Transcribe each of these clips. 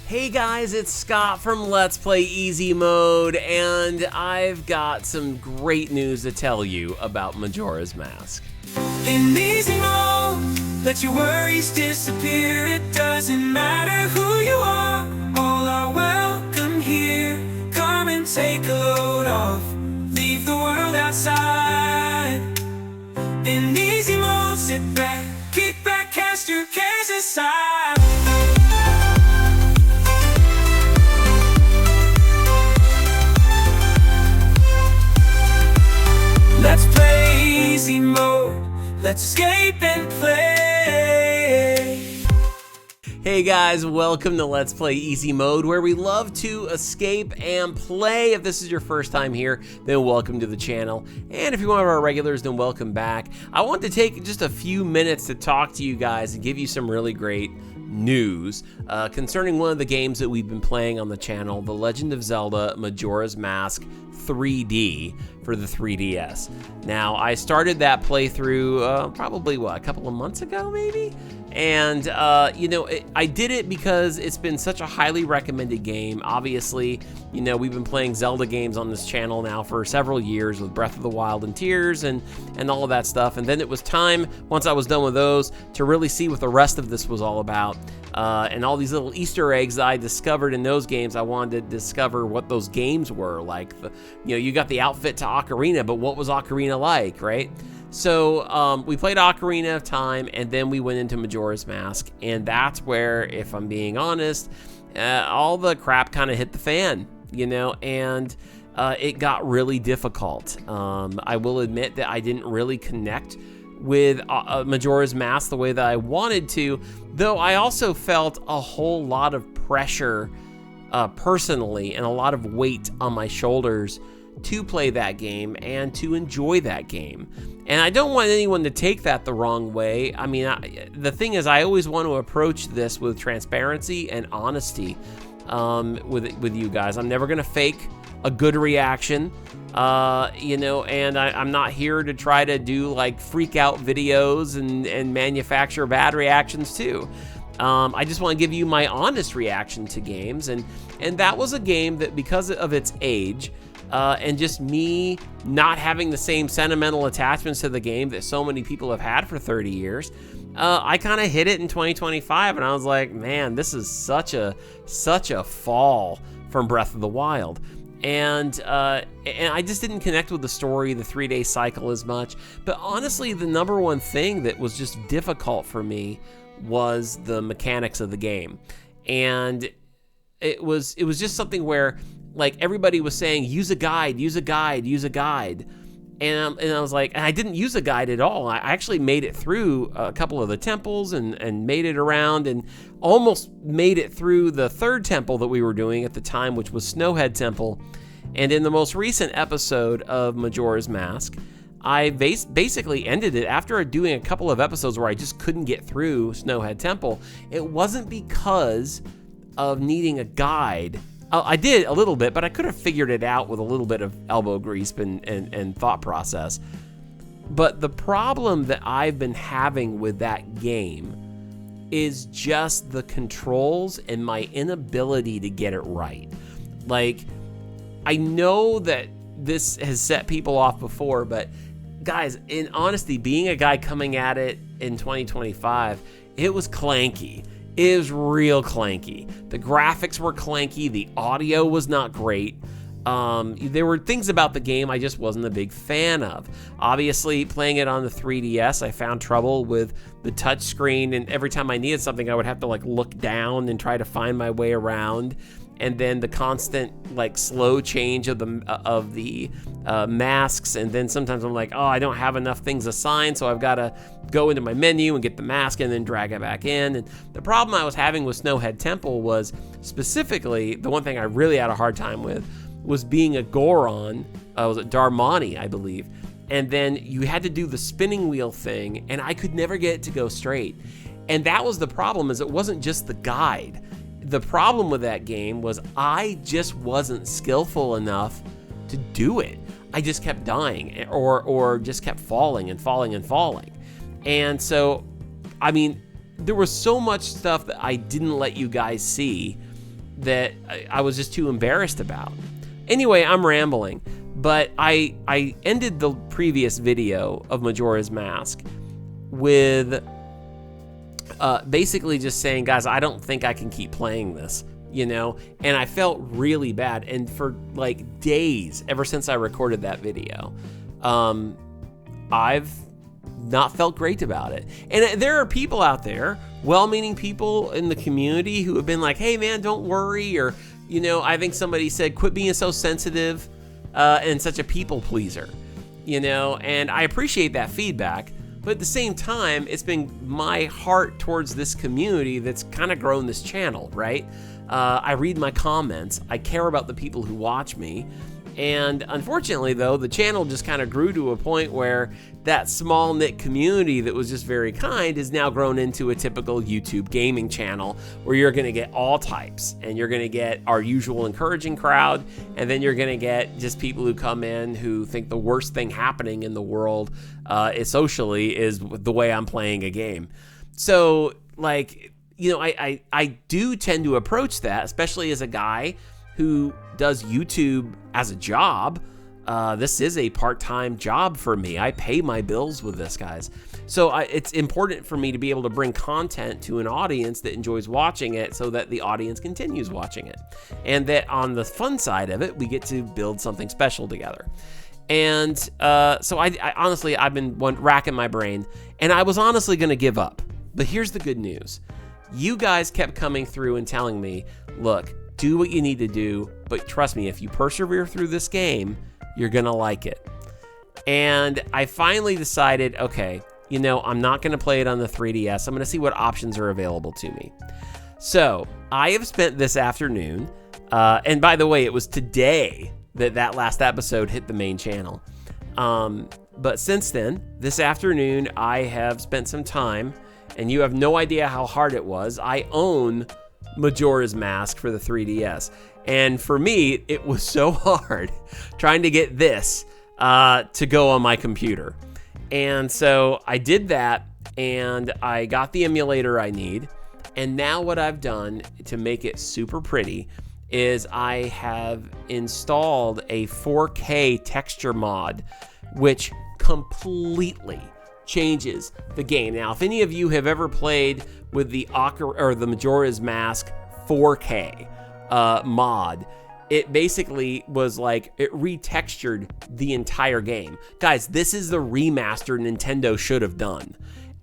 Hey guys, it's Scott from Let's Play Easy Mode, and I've got some great news to tell you about Majora'S Mask. In easy mode, let your worries disappear. It doesn't matter who you are, all are welcome here. Come and take a load off, leave the world outside. In easy mode, sit back, kick back, cast your cares aside. Let's play easy mode, let's escape and play. Hey guys, welcome to Let's Play Easy Mode, where we love to escape and play. If this is your first time here, then welcome to the channel. And if you're one of our regulars, then welcome back. I want to take just a few minutes to talk to you guys and give you some really great news concerning one of the games that we've been playing on the channel, The Legend of Zelda Majora'S Mask 3D for the 3DS. Now, I started that playthrough probably, a couple of months ago, maybe? And, I did it because it's been such a highly recommended game. Obviously, we've been playing Zelda games on this channel now for several years with Breath of the Wild and Tears and all of that stuff. And then it was time, once I was done with those, to really see what the rest of this was all about. And all these little Easter eggs that I discovered in those games, I wanted to discover what those games were. Like, you got the outfit to Ocarina, but what was Ocarina like, right? So we played Ocarina of Time, and then we went into Majora'S Mask, and that's where, if I'm being honest, all the crap kind of hit the fan, and it got really difficult. I will admit that I didn't really connect with Majora'S Mask the way that I wanted to, though I also felt a whole lot of pressure personally and a lot of weight on my shoulders to play that game and to enjoy that game. And I don't want anyone to take that the wrong way. I mean, the thing is, I always want to approach this with transparency and honesty with you guys. I'm never going to fake a good reaction, and I'm not here to try to do like freak out videos and manufacture bad reactions too. I just want to give you my honest reaction to games, and that was a game that, because of its age, and just me not having the same sentimental attachments to the game that so many people have had for 30 years, I kind of hit it in 2025, and I was like, man, this is such a fall from Breath of the Wild. And I just didn't connect with the story, the 3-day cycle as much. But honestly, the number one thing that was just difficult for me was the mechanics of the game. And it was just something where, like, everybody was saying, use a guide, use a guide, use a guide. And I was like, and I didn't use a guide at all. I actually made it through a couple of the temples and made it around and almost made it through the third temple that we were doing at the time, which was Snowhead Temple. And in the most recent episode of Majora'S Mask, I basically ended it after doing a couple of episodes where I just couldn't get through Snowhead Temple. It wasn't because of needing a guide. I did a little bit, but I could have figured it out with a little bit of elbow grease and thought process. But the problem that I've been having with that game is just the controls and my inability to get it right. Like, I know that this has set people off before, but guys, in honesty, being a guy coming at it in 2025, it was clanky. It was real clanky. The graphics were clanky. The audio was not great. There were things about the game I just wasn't a big fan of. Obviously, playing it on the 3DS, I found trouble with the touch screen, and every time I needed something, I would have to look down and try to find my way around. And then the constant slow change of the masks, and then sometimes I'm like, oh, I don't have enough things assigned, so I've got to go into my menu and get the mask and then drag it back in. And the problem I was having with Snowhead Temple was, specifically, the one thing I really had a hard time with was being a Goron. Was it Darmani, I believe? And then you had to do the spinning wheel thing, and I could never get it to go straight. And that was the problem, is it wasn't just the guide. The problem with that game was I just wasn't skillful enough to do it. I just kept dying or just kept falling and falling and falling. And so, I mean, there was so much stuff that I didn't let you guys see that I was just too embarrassed about. Anyway, I'm rambling, but I ended the previous video of Majora'S Mask with basically just saying, guys, I don't think I can keep playing this, and I felt really bad. And for like days, ever since I recorded that video, I've not felt great about it. And there are people out there, well-meaning people in the community, who have been like, hey man, don't worry, or I think somebody said, quit being so sensitive and such a people pleaser, and I appreciate that feedback. But at the same time, it's been my heart towards this community that's kind of grown this channel, right? I read my comments. I care about the people who watch me. And unfortunately, though, the channel just kind of grew to a point where that small knit community that was just very kind has now grown into a typical YouTube gaming channel where you're going to get all types, and you're going to get our usual encouraging crowd, and then you're going to get just people who come in who think the worst thing happening in the world is the way I'm playing a game. So, like, I do tend to approach that, especially as a guy who does YouTube as a job. This is a part-time job for me. I pay my bills with this, guys. So it's important for me to be able to bring content to an audience that enjoys watching it, so that the audience continues watching it. And that on the fun side of it, we get to build something special together. And so I honestly, I've been racking my brain, and I was honestly going to give up. But here's the good news. You guys kept coming through and telling me, look, do what you need to do, but trust me, if you persevere through this game, you're gonna like it. And I finally decided, okay, I'm not gonna play it on the 3DS. I'm gonna see what options are available to me. So I have spent this afternoon, and by the way, it was today that last episode hit the main channel. But since then, this afternoon, I have spent some time, and you have no idea how hard it was. I own Majora'S Mask for the 3DS, and for me it was so hard trying to get this to go on my computer. And so I did that, and I got the emulator I need, and now what I've done to make it super pretty is I have installed a 4K texture mod, which completely changes the game. Now, if any of you have ever played with the Majora'S Mask 4K mod, it basically was like it retextured the entire game. Guys, this is the remaster Nintendo should have done,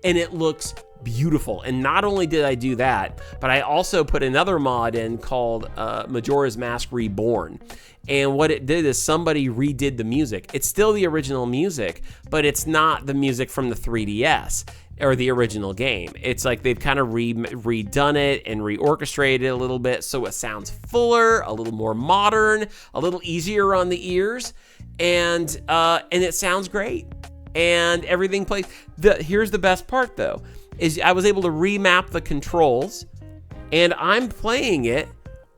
and it looks beautiful. And not only did I do that, but I also put another mod in called Majora'S Mask Reborn. And what it did is somebody redid the music. It's still the original music, but it's not the music from the 3DS or the original game. It's like they've kind of redone it and reorchestrated it a little bit so it sounds fuller, a little more modern, a little easier on the ears, and it sounds great. And everything plays. Here's the best part, though, is I was able to remap the controls, and I'm playing it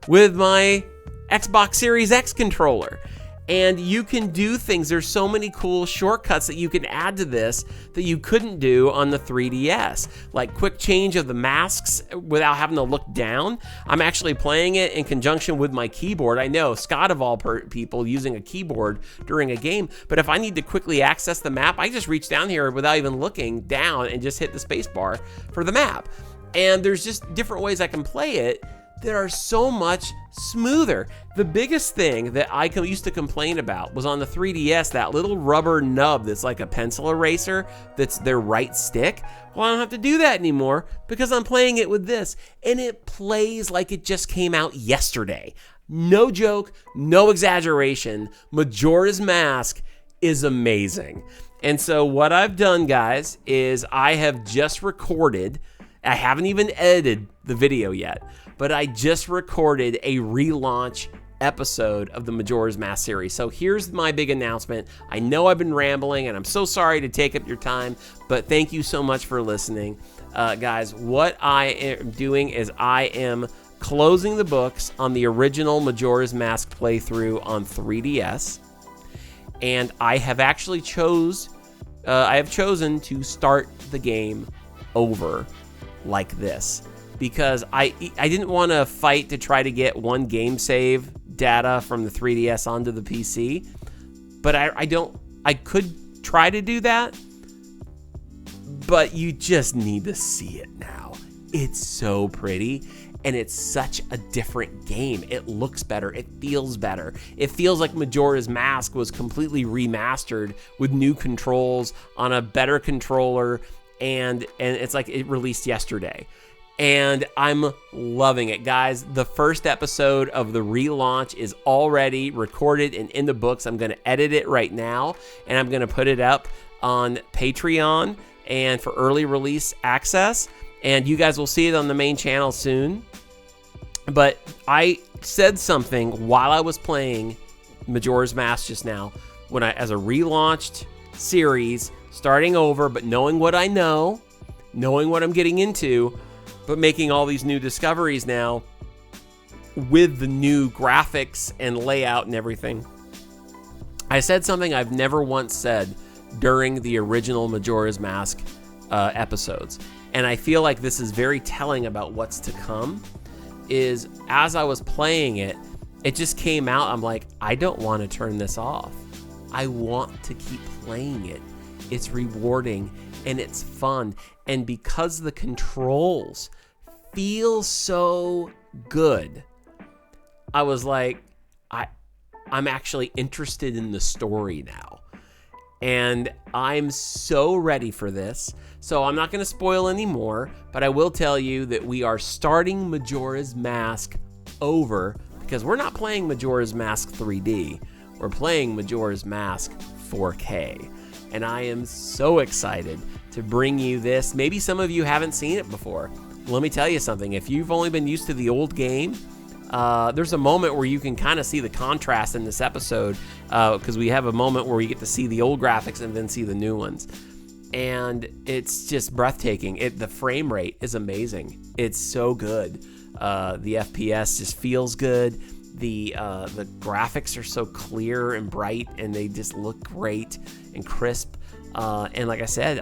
with my Xbox Series X controller. And you can do things. There's so many cool shortcuts that you can add to this that you couldn't do on the 3DS. Like quick change of the masks without having to look down. I'm actually playing it in conjunction with my keyboard. I know, Scott of all people using a keyboard during a game. But if I need to quickly access the map, I just reach down here without even looking down and just hit the space bar for the map. And there's just different ways I can play it that are so much smoother. The biggest thing that I used to complain about was on the 3DS, that little rubber nub that's like a pencil eraser that's their right stick. Well, I don't have to do that anymore because I'm playing it with this, and it plays like it just came out yesterday. No joke, no exaggeration. Majora'S Mask is amazing. And so what I've done, guys, is I have just recorded, I haven't even edited the video yet, but I just recorded a relaunch episode of the Majora'S Mask series. So here's my big announcement. I know I've been rambling, and I'm so sorry to take up your time, but thank you so much for listening. Guys, what I am doing is I am closing the books on the original Majora'S Mask playthrough on 3DS, and I have actually chosen to start the game over like this. because I didn't want to fight to try to get one game save data from the 3DS onto the PC, but I could try to do that, but you just need to see it now. It's so pretty, and it's such a different game. It looks better. It feels better. It feels like Majora's Mask was completely remastered with new controls on a better controller, and it's like it released yesterday. And I'm loving it, guys. The first episode of the relaunch is already recorded and in the books. I'm going to edit it right now, and I'm going to put it up on Patreon and for early release access. And you guys will see it on the main channel soon. But I said something while I was playing Majora's Mask just now, as a relaunched series, starting over, but knowing what I know, knowing what I'm getting into, but making all these new discoveries now with the new graphics and layout and everything. I said something I've never once said during the original Majora's Mask episodes. And I feel like this is very telling about what's to come, is as I was playing it, it just came out. I'm like, I don't want to turn this off. I want to keep playing it. It's rewarding and it's fun. And because the controls feel so good, I was like, I'm actually interested in the story now. And I'm so ready for this. So I'm not going to spoil any more, but I will tell you that we are starting Majora's Mask over, because we're not playing Majora's Mask 3D. We're playing Majora's Mask 4K. And I am so excited to bring you this. Maybe some of you haven't seen it before. Let me tell you something. If you've only been used to the old game, there's a moment where you can kind of see the contrast in this episode, because we have a moment where we get to see the old graphics and then see the new ones. And it's just breathtaking. The frame rate is amazing. It's so good. The FPS just feels good. The graphics are so clear and bright, and they just look great and crisp. And like I said,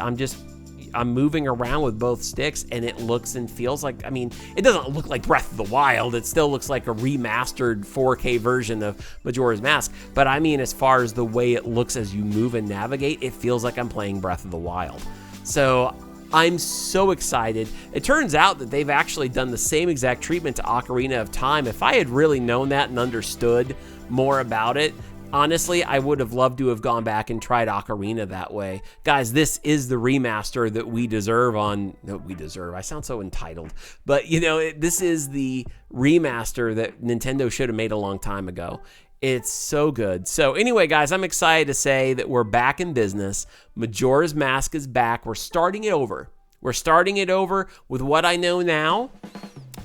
I'm moving around with both sticks, and it looks and feels like, it doesn't look like Breath of the Wild. It still looks like a remastered 4K version of Majora's Mask. But as far as the way it looks as you move and navigate, it feels like I'm playing Breath of the Wild. So I'm so excited. It turns out that they've actually done the same exact treatment to Ocarina of Time. If I had really known that and understood more about it, honestly, I would have loved to have gone back and tried Ocarina that way. Guys, this is the remaster that we deserve I sound so entitled. But, this is the remaster that Nintendo should have made a long time ago. It's so good. So anyway, guys, I'm excited to say that we're back in business. Majora's Mask is back. We're starting it over. We're starting it over with what I know now,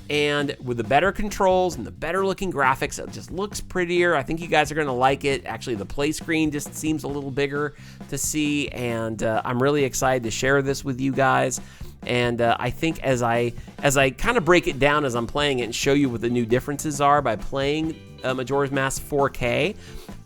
and with the better controls and the better looking graphics. It just looks prettier. I think you guys are going to like it. Actually, the play screen just seems a little bigger to see, and I'm really excited to share this with you guys. And I think as I kind of break it down as I'm playing it and show you what the new differences are by playing Majora's Mask 4K,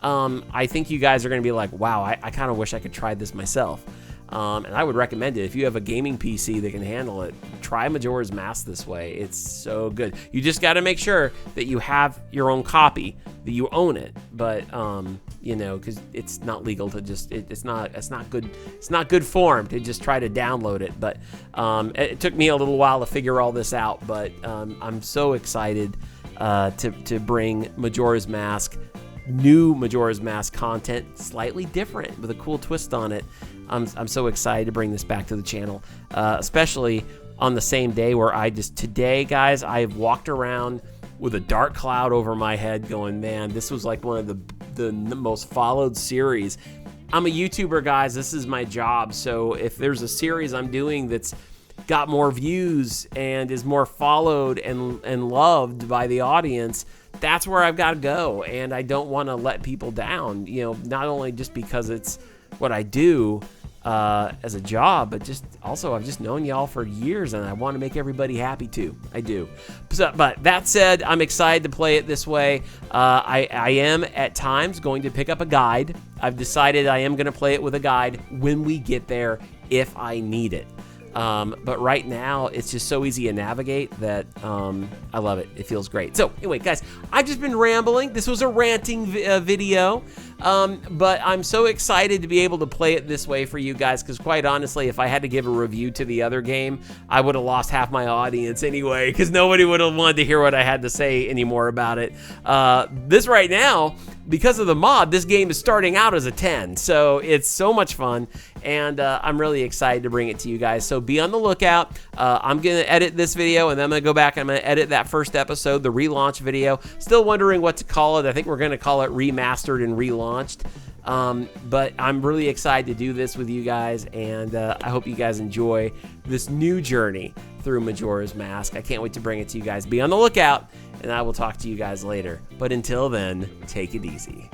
I think you guys are going to be like, wow, I kind of wish I could try this myself. And I would recommend it. If you have a gaming PC that can handle it, try Majora's Mask this way. It's so good. You just got to make sure that you have your own copy, that you own it. But because it's not legal to just it's not good. It's not good form to just try to download it. But it took me a little while to figure all this out. But I'm so excited to bring Majora's Mask, new Majora's Mask content, slightly different with a cool twist on it. I'm so excited to bring this back to the channel, especially on the same day where today, guys, I've walked around with a dark cloud over my head going, man, this was like one of the most followed series. I'm a YouTuber, guys. This is my job. So if there's a series I'm doing that's got more views and is more followed and loved by the audience, that's where I've got to go. And I don't want to let people down, not only just because it's what I do as a job, but just also I've just known y'all for years, and I want to make everybody happy too. I do. But that said, I'm excited to play it this way. I am at times going to pick up a guide. I've decided I am going to play it with a guide when we get there if I need it. But right now, it's just so easy to navigate that I love it. It feels great. So anyway, guys, I've just been rambling. This was a ranting video, but I'm so excited to be able to play it this way for you guys, because quite honestly, if I had to give a review to the other game, I would have lost half my audience anyway, because nobody would have wanted to hear what I had to say anymore about it. This right now, because of the mod, this game is starting out as a 10, so it's so much fun, and I'm really excited to bring it to you guys. So be on the lookout. I'm going to edit this video, and then I'm going to go back and I'm going to edit that first episode, the relaunch video. Still wondering what to call it. I think we're going to call it Remastered and Relaunched. But I'm really excited to do this with you guys, and I hope you guys enjoy this new journey through Majora's Mask. I can't wait to bring it to you guys. Be on the lookout, and I will talk to you guys later. But until then, take it easy.